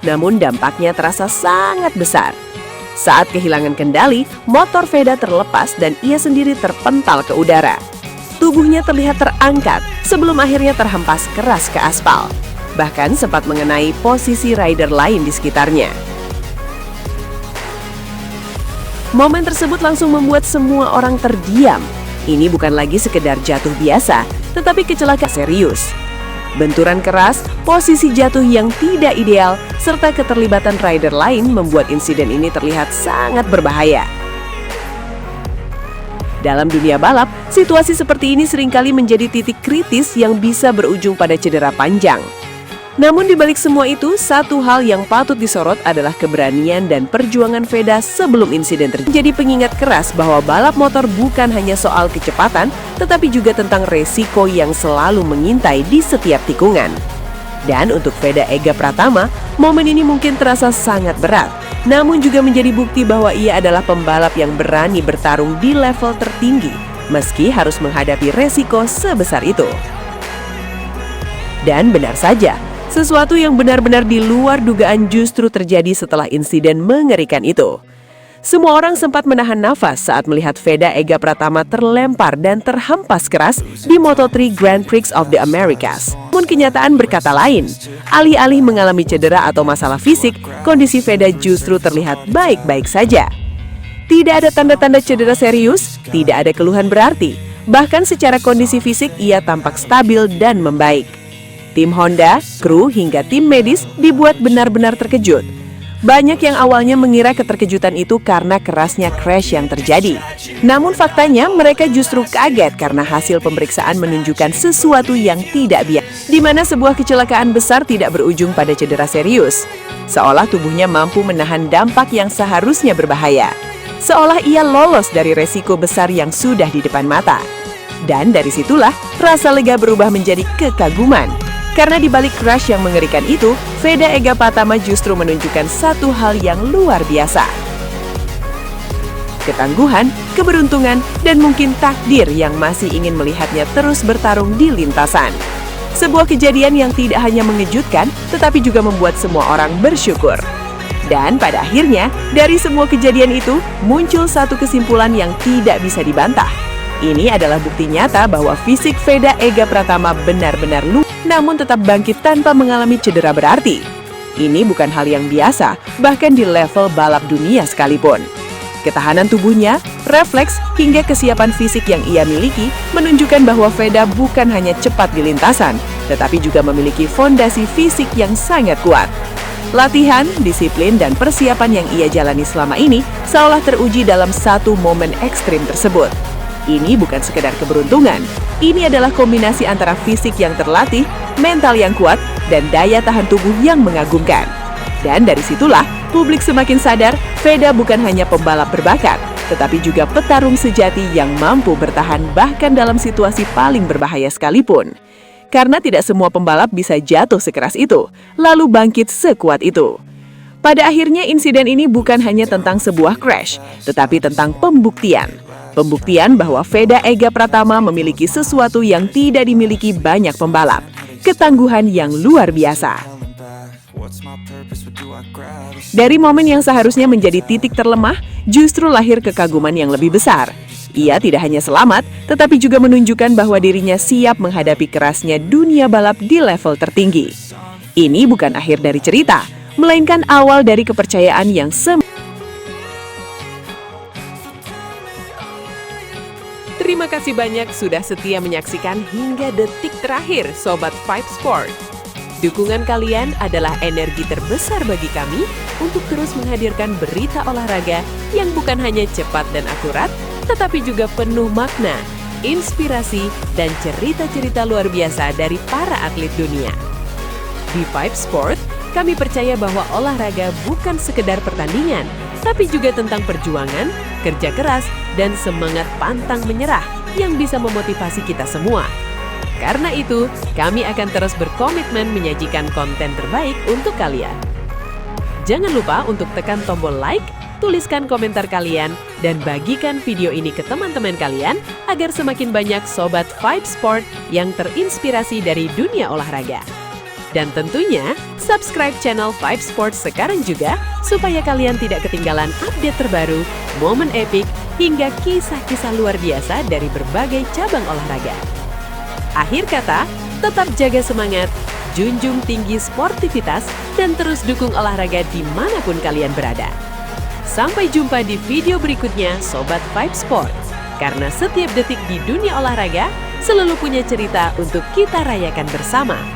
namun dampaknya terasa sangat besar. Saat kehilangan kendali, motor Veda terlepas dan ia sendiri terpental ke udara. Tubuhnya terlihat terangkat sebelum akhirnya terhempas keras ke aspal. Bahkan sempat mengenai posisi rider lain di sekitarnya. Momen tersebut langsung membuat semua orang terdiam. Ini bukan lagi sekedar jatuh biasa, tetapi kecelakaan serius. Benturan keras, posisi jatuh yang tidak ideal, serta keterlibatan rider lain membuat insiden ini terlihat sangat berbahaya. Dalam dunia balap, situasi seperti ini seringkali menjadi titik kritis yang bisa berujung pada cedera panjang. Namun di balik semua itu, satu hal yang patut disorot adalah keberanian dan perjuangan Veda sebelum insiden terjadi. Jadi pengingat keras bahwa balap motor bukan hanya soal kecepatan, tetapi juga tentang resiko yang selalu mengintai di setiap tikungan. Dan untuk Veda Ega Pratama, momen ini mungkin terasa sangat berat, namun juga menjadi bukti bahwa ia adalah pembalap yang berani bertarung di level tertinggi, meski harus menghadapi resiko sebesar itu. Dan benar saja, sesuatu yang benar-benar di luar dugaan justru terjadi setelah insiden mengerikan itu. Semua orang sempat menahan nafas saat melihat Veda Ega Pratama terlempar dan terhempas keras di Moto3 Grand Prix of the Americas. Namun kenyataan berkata lain. Alih-alih mengalami cedera atau masalah fisik, kondisi Veda justru terlihat baik-baik saja. Tidak ada tanda-tanda cedera serius, tidak ada keluhan berarti. Bahkan secara kondisi fisik ia tampak stabil dan membaik. Tim Honda, kru, hingga tim medis dibuat benar-benar terkejut. Banyak yang awalnya mengira keterkejutan itu karena kerasnya crash yang terjadi. Namun faktanya mereka justru kaget karena hasil pemeriksaan menunjukkan sesuatu yang tidak biasa, di mana sebuah kecelakaan besar tidak berujung pada cedera serius. Seolah tubuhnya mampu menahan dampak yang seharusnya berbahaya. Seolah ia lolos dari resiko besar yang sudah di depan mata. Dan dari situlah rasa lega berubah menjadi kekaguman. Karena di balik crash yang mengerikan itu, Veda Ega Pratama justru menunjukkan satu hal yang luar biasa. Ketangguhan, keberuntungan, dan mungkin takdir yang masih ingin melihatnya terus bertarung di lintasan. Sebuah kejadian yang tidak hanya mengejutkan, tetapi juga membuat semua orang bersyukur. Dan pada akhirnya, dari semua kejadian itu, muncul satu kesimpulan yang tidak bisa dibantah. Ini adalah bukti nyata bahwa fisik Veda Ega Pratama benar-benar luar, namun tetap bangkit tanpa mengalami cedera berarti. Ini bukan hal yang biasa, bahkan di level balap dunia sekalipun. Ketahanan tubuhnya, refleks, hingga kesiapan fisik yang ia miliki menunjukkan bahwa Veda bukan hanya cepat di lintasan, tetapi juga memiliki fondasi fisik yang sangat kuat. Latihan, disiplin, dan persiapan yang ia jalani selama ini seolah teruji dalam satu momen ekstrim tersebut. Ini bukan sekedar keberuntungan, ini adalah kombinasi antara fisik yang terlatih, mental yang kuat, dan daya tahan tubuh yang mengagumkan. Dan dari situlah, publik semakin sadar Veda bukan hanya pembalap berbakat, tetapi juga petarung sejati yang mampu bertahan bahkan dalam situasi paling berbahaya sekalipun. Karena tidak semua pembalap bisa jatuh sekeras itu, lalu bangkit sekuat itu. Pada akhirnya insiden ini bukan hanya tentang sebuah crash, tetapi tentang pembuktian. Pembuktian bahwa Veda Ega Pratama memiliki sesuatu yang tidak dimiliki banyak pembalap, ketangguhan yang luar biasa. Dari momen yang seharusnya menjadi titik terlemah, justru lahir kekaguman yang lebih besar. Ia tidak hanya selamat, tetapi juga menunjukkan bahwa dirinya siap menghadapi kerasnya dunia balap di level tertinggi. Ini bukan akhir dari cerita, melainkan awal dari kepercayaan yang Terima kasih banyak sudah setia menyaksikan hingga detik terakhir Sobat Five Sport. Dukungan kalian adalah energi terbesar bagi kami untuk terus menghadirkan berita olahraga yang bukan hanya cepat dan akurat, tetapi juga penuh makna, inspirasi, dan cerita-cerita luar biasa dari para atlet dunia. Di Five Sport, kami percaya bahwa olahraga bukan sekedar pertandingan, tapi juga tentang perjuangan, kerja keras, dan semangat pantang menyerah yang bisa memotivasi kita semua. Karena itu, kami akan terus berkomitmen menyajikan konten terbaik untuk kalian. Jangan lupa untuk tekan tombol like, tuliskan komentar kalian, dan bagikan video ini ke teman-teman kalian agar semakin banyak Sobat Five Sport yang terinspirasi dari dunia olahraga. Dan tentunya, subscribe channel Vibe Sports sekarang juga, supaya kalian tidak ketinggalan update terbaru, momen epik, hingga kisah-kisah luar biasa dari berbagai cabang olahraga. Akhir kata, tetap jaga semangat, junjung tinggi sportivitas, dan terus dukung olahraga dimanapun kalian berada. Sampai jumpa di video berikutnya, Sobat Vibe Sports. Karena setiap detik di dunia olahraga selalu punya cerita untuk kita rayakan bersama.